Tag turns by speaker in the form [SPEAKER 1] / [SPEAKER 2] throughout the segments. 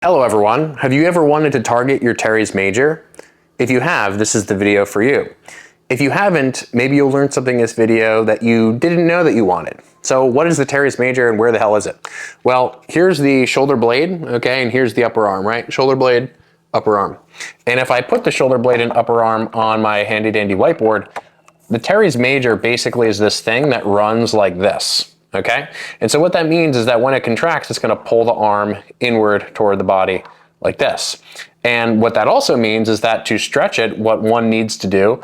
[SPEAKER 1] Hello everyone, have you ever wanted to target your teres major? If you have, this is the video for you. If you haven't, maybe you'll learn something in this video that you didn't know that you wanted. So what is the teres major and where the hell is it? Well, here's the shoulder blade, okay, and here's the upper arm, right? Shoulder blade, upper arm. And if I put the shoulder blade and upper arm on my handy dandy whiteboard, the teres major basically is this thing that runs like this. Okay, and so what that means is that when it contracts, it's going to pull the arm inward toward the body like this. And what that also means is that to stretch it, what one needs to do,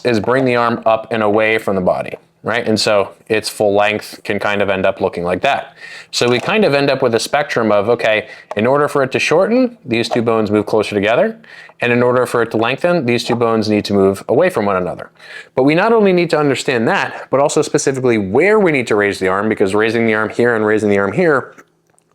[SPEAKER 1] is bring the arm up and away from the body, right? And so its full length can kind of end up looking like that. So we kind of end up with a spectrum of, okay, in order for it to shorten, these two bones move closer together. And in order for it to lengthen, these two bones need to move away from one another. But we not only need to understand that, but also specifically where we need to raise the arm, because raising the arm here and raising the arm here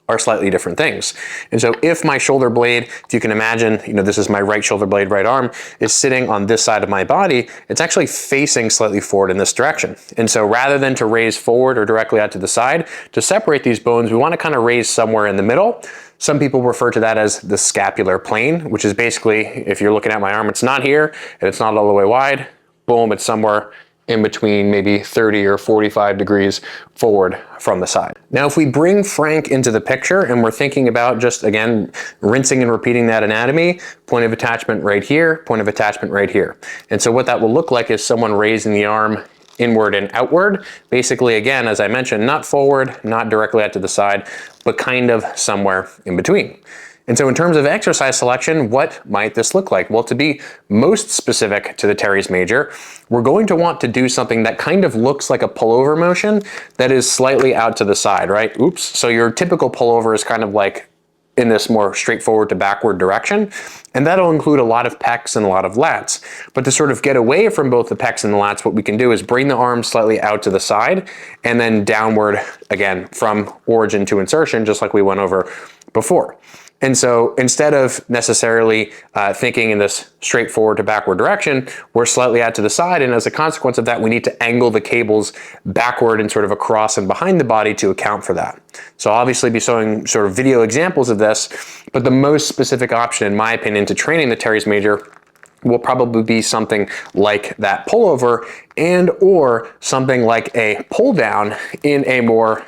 [SPEAKER 1] are slightly different things. And so if my shoulder blade, if you can imagine, this is my right shoulder blade, right arm, is sitting on this side of my body, it's actually facing slightly forward in this direction. And so rather than to raise forward or directly out to the side, to separate these bones, we want to kind of raise somewhere in the middle. Some people refer to that as the scapular plane, which is basically, if you're looking at my arm, it's not here and it's not all the way wide. Boom, it's somewhere in between maybe 30 or 45 degrees forward from the side. Now, if we bring Frank into the picture and we're thinking about just, again, rinsing and repeating that anatomy, point of attachment right here, point of attachment right here. And so what that will look like is someone raising the arm inward and outward. Basically, again, as I mentioned, not forward, not directly out to the side, but kind of somewhere in between. And so in terms of exercise selection, what might this look like? Well, to be most specific to the teres major, we're going to want to do something that kind of looks like a pullover motion that is slightly out to the side, right? So your typical pullover is kind of like in this more straightforward to backward direction. And that'll include a lot of pecs and a lot of lats. But to sort of get away from both the pecs and the lats, what we can do is bring the arm slightly out to the side and then downward again from origin to insertion, just like we went over before. And so instead of necessarily thinking in this straightforward to backward direction, we're slightly out to the side. And as a consequence of that, we need to angle the cables backward and sort of across and behind the body to account for that. So I'll obviously be showing sort of video examples of this, but the most specific option, in my opinion, to training the teres major will probably be something like that pullover and or something like a pull down in a more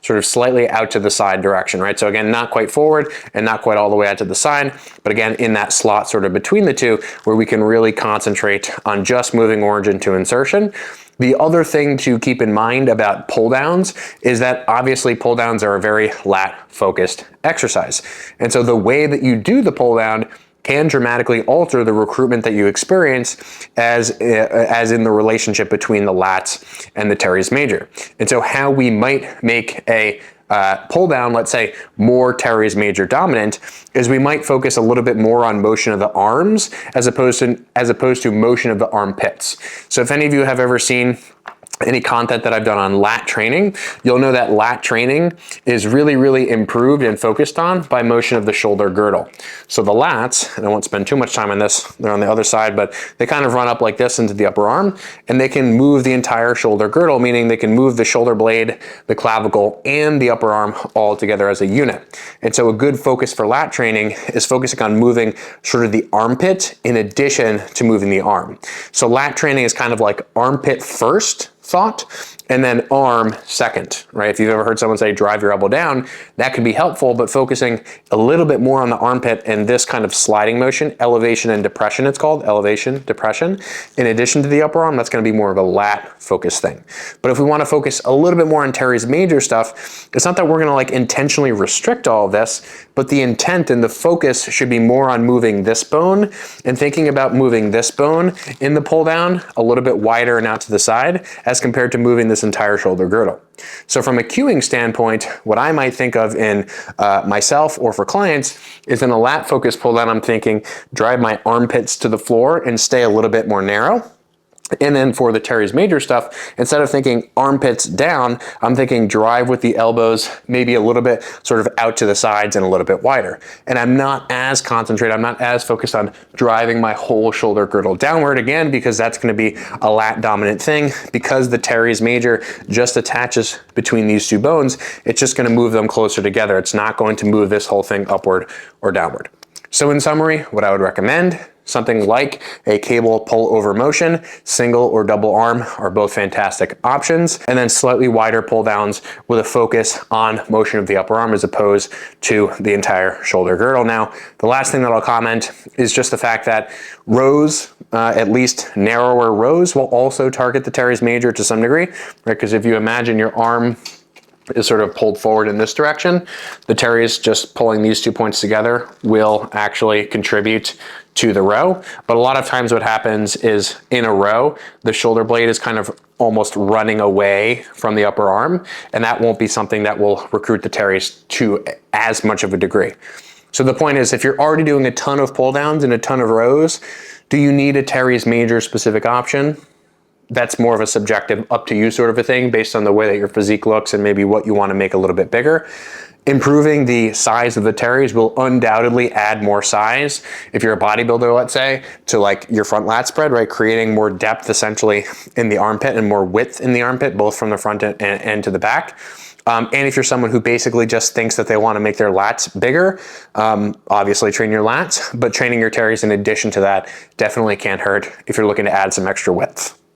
[SPEAKER 1] sort of slightly out to the side direction, right? So again, not quite forward and not quite all the way out to the side, but again, in that slot sort of between the two where we can really concentrate on just moving origin to insertion. The other thing to keep in mind about pull downs is that obviously pull downs are a very lat focused exercise. And so the way that you do the pull down can dramatically alter the recruitment that you experience as in the relationship between the lats and the teres major. And so how we might make a pull down, let's say more teres major dominant, is we might focus a little bit more on motion of the arms as opposed to motion of the armpits. So if any of you have ever seen any content that I've done on lat training, you'll know that lat training is really, really improved and focused on by motion of the shoulder girdle. So the lats, and I won't spend too much time on this, they're on the other side, but they kind of run up like this into the upper arm, and they can move the entire shoulder girdle, meaning they can move the shoulder blade, the clavicle, and the upper arm all together as a unit. And so a good focus for lat training is focusing on moving sort of the armpit in addition to moving the arm. So lat training is kind of like armpit first thought, and then arm second, right? If you've ever heard someone say drive your elbow down, that can be helpful, but focusing a little bit more on the armpit and this kind of sliding motion, elevation and depression, it's called, elevation, depression, in addition to the upper arm, that's gonna be more of a lat focused thing. But if we wanna focus a little bit more on teres major stuff, it's not that we're gonna like intentionally restrict all of this, but the intent and the focus should be more on moving this bone and thinking about moving this bone in the pull down a little bit wider and out to the side as compared to moving this entire shoulder girdle. So from a cueing standpoint, what I might think of in myself or for clients is in a lat focused pull down, I'm thinking drive my armpits to the floor and stay a little bit more narrow. And then for the teres major stuff, instead of thinking armpits down, I'm thinking drive with the elbows maybe a little bit sort of out to the sides and a little bit wider. And I'm not as concentrated, I'm not as focused on driving my whole shoulder girdle downward, again, because that's going to be a lat dominant thing. Because the teres major just attaches between these two bones, it's just going to move them closer together. It's not going to move this whole thing upward or downward. So in summary, what I would recommend, something like a cable pull over motion, single or double arm are both fantastic options. And then slightly wider pull downs with a focus on motion of the upper arm as opposed to the entire shoulder girdle. Now, the last thing that I'll comment is just the fact that rows, at least narrower rows, will also target the teres major to some degree, right? Because if you imagine your arm is sort of pulled forward in this direction, the teres just pulling these 2 points together will actually contribute to the row. But a lot of times what happens is in a row, the shoulder blade is kind of almost running away from the upper arm, and that won't be something that will recruit the teres to as much of a degree. So the point is, if you're already doing a ton of pull downs and a ton of rows, do you need a teres major specific option? That's more of a subjective, up to you sort of a thing based on the way that your physique looks and maybe what you want to make a little bit bigger. Improving the size of the teres will undoubtedly add more size. If you're a bodybuilder, let's say, to like your front lat spread, right? Creating more depth essentially in the armpit and more width in the armpit, both from the front and to the back. And if you're someone who basically just thinks that they want to make their lats bigger, obviously train your lats, but training your teres in addition to that definitely can't hurt if you're looking to add some extra width.